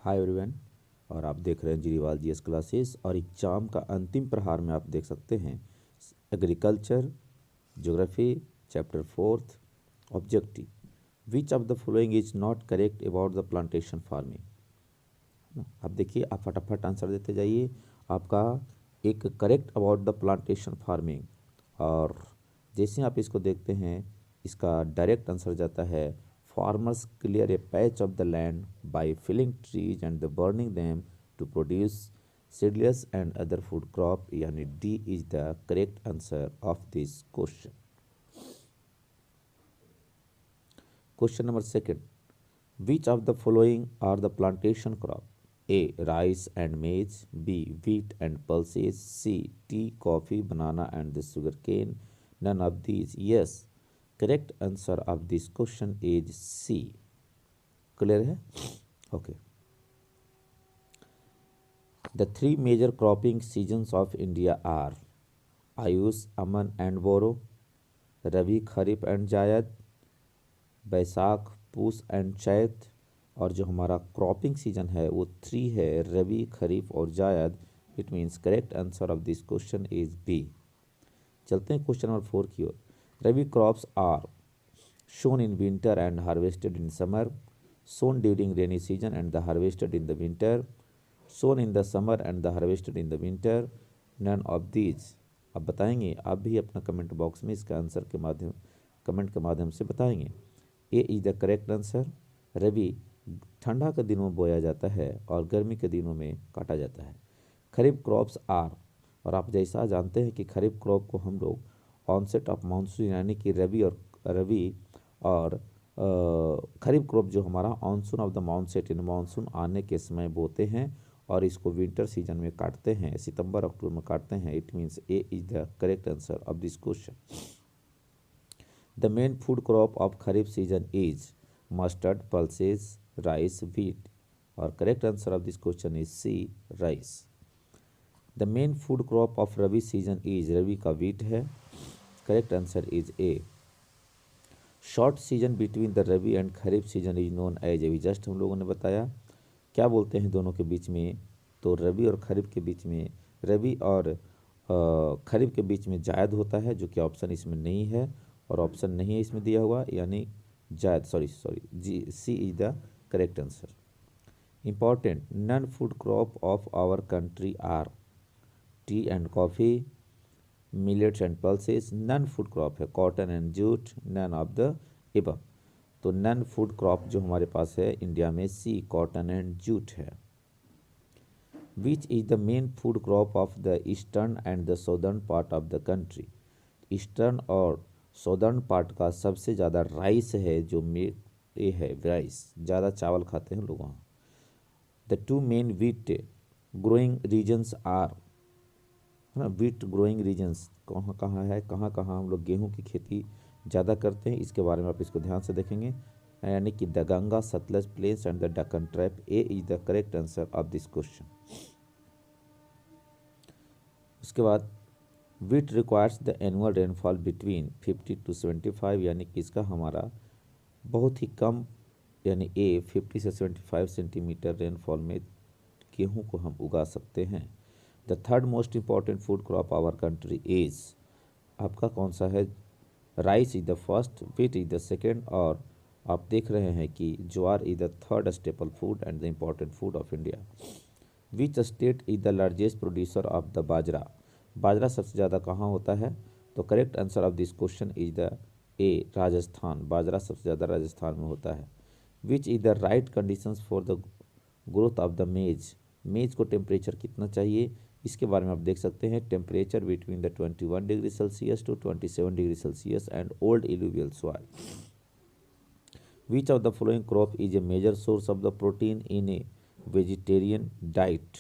Hi everyone. और आप देख रहे हैं जीरीवाल जीएस क्लासेस और एग्जाम का अंतिम प्रहार में आप देख सकते हैं agriculture geography chapter 4 objective which of the following is not correct about the plantation farming. अब देखिए, आप फटाफट आंसर देते जाइए। आपका एक correct about the plantation farming, और जैसे आप इसको देखते हैं इसका डायरेक्ट आंसर जाता है farmers clear a patch of the land by felling trees and burning them to produce seedless and other food crop, यानी D is the correct answer of this question. Question number 2, which of the following are the plantation crop? A. Rice and maize. B. Wheat and pulses. C. Tea, coffee, banana and the sugarcane. None of these. Yes, correct answer of this question is C. Clear है? Okay. The three major cropping seasons of India are Ayush, Aman and Boro, Rabi, Kharif and Jayad, बैसाख, पूस and चैत। और जो हमारा cropping season है वो 3 है, रबी, खरीफ और zaid. It means correct answer of this question is B. चलते हैं क्वेश्चन नंबर 4 की ओर। Rabi crops are sown in winter and harvested in summer, sown during rainy season and the harvested in the winter, sown in the summer and the harvested in the winter. None of these. अब बताएंगे, आप भी अपना comment box में इसका answer के माध्यम comment के माध्यम से बताएंगे। ए इज द करेक्ट आंसर। रबी ठंडा के दिनों में बोया जाता है और गर्मी के दिनों में काटा जाता है। खरीफ क्रॉप्स आर, और आप जैसा जानते हैं कि खरीफ क्रॉप को हम लोग ऑनसेट ऑफ मानसून यानी कि रबी और खरीफ क्रॉप जो हमारा ऑनसून ऑफ द मानसेट इन मानसून आने के समय बोते हैं और इसको विंटर सीजन में काटते हैं, सितंबर अक्टूबर में काटते हैं। It means A is the correct answer of this question. The main food crop of Kharif season is mustard, pulses, rice, wheat. Or correct answer of this question is C, rice. The main food crop of Rabi season is Rabi का wheat है। Correct answer is A. Short season between the Rabi and Kharif season is known as, अभी just हम लोगों ने बताया क्या बोलते हैं दोनों के बीच में। तो रबी और खरीफ के बीच में, रबी और खरीफ के बीच में जायद होता है, जो कि ऑप्शन इसमें नहीं है और ऑप्शन नहीं है इसमें दिया हुआ, यानी जायद सॉरी जी C is the correct answer. Important, non food crop of our country are tea and coffee, millets and pulses. Non food crop है cotton and jute, none of the above. तो non food crop जो हमारे पास है India में सी cotton and jute है। Which is the main food crop of the eastern and the southern part of the country. Eastern और southern part का सबसे ज़्यादा राइस है, जो ये है राइस, ज़्यादा चावल खाते हैं लोग वहाँ। The two main wheat growing regions are, है ना, वीट ग्रोइंग रीजन्स कहाँ कहाँ है, कहाँ कहाँ हम लोग गेहूँ की खेती ज़्यादा करते हैं, इसके बारे में आप इसको ध्यान से देखेंगे। यानी कि the Ganga, Sutlej plains and the Deccan trap. A is the correct answer of this question. उसके बाद wheat requires the annual rainfall between 50 to 75, यानी कि इसका हमारा बहुत ही कम, यानी ए 50 से 75 सेंटीमीटर रेनफॉल में गेहूँ को हम उगा सकते हैं। The third most important food crop our country is, आपका कौन सा है? Rice is the first, wheat is the second, और आप देख रहे हैं कि jowar is the third staple food and the important food of India. Which state is the largest producer of the bajra. बाजरा सबसे ज़्यादा कहाँ होता है? तो correct answer of this question is the A, Rajasthan. बाजरा सबसे ज़्यादा राजस्थान में होता है। Which is the right conditions for the growth of the मेज। मेज को टेम्परेचर कितना चाहिए, इसके बारे में आप देख सकते हैं। Temperature between the 21 degree Celsius to 27 degree Celsius and old alluvial soil. Which of the following crop is a major source of the protein in a vegetarian diet.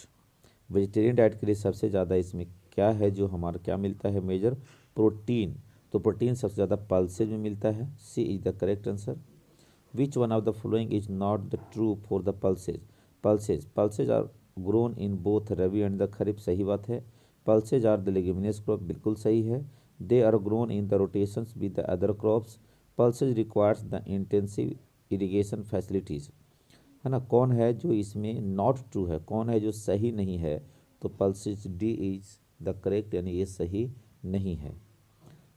Vegetarian diet के लिए सबसे ज़्यादा इसमें क्या है, जो हमारा क्या मिलता है मेजर? प्रोटीन। तो प्रोटीन सबसे ज़्यादा पल्सेज में मिलता है। C is the correct answer. Which one of the following is not the true for the pulses. Pulses are grown in both rabi and the kharif, सही बात है। Pulses are the leguminous crop, बिल्कुल सही है। They are grown in the rotations with the other crops. Pulses requires the intensive irrigation facilities. है ना। कौन है जो इसमें नॉट ट्रू है, कौन है जो सही नहीं है, तो pulses D is the correct, यानी ये सही नहीं है।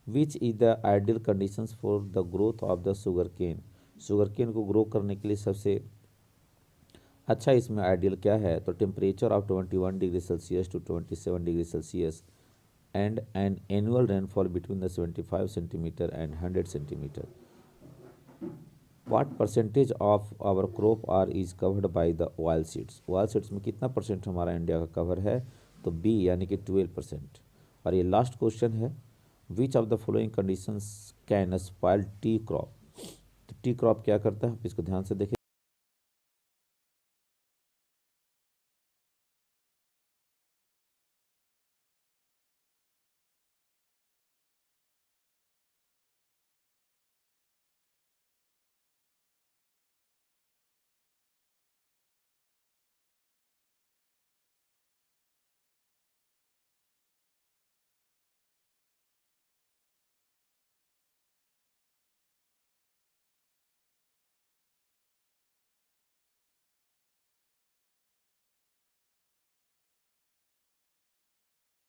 Which is the ideal conditions for the growth of the sugar cane, sugar cane को ग्रो करने के लिए सबसे अच्छा इसमें आइडियल क्या है, तो temperature of 21 degree Celsius to 27 degree Celsius and an annual rainfall between the 75 centimetre and 100 centimetre. What percentage of our crop are is covered by the oil seeds, oil seeds में कितना percent हमारा India का cover है, तो B यानी कि 12%। और ये लास्ट क्वेश्चन है, विच of the following conditions can spoil T crop, तो टी क्रॉप क्या करता है, इसको ध्यान से देखें।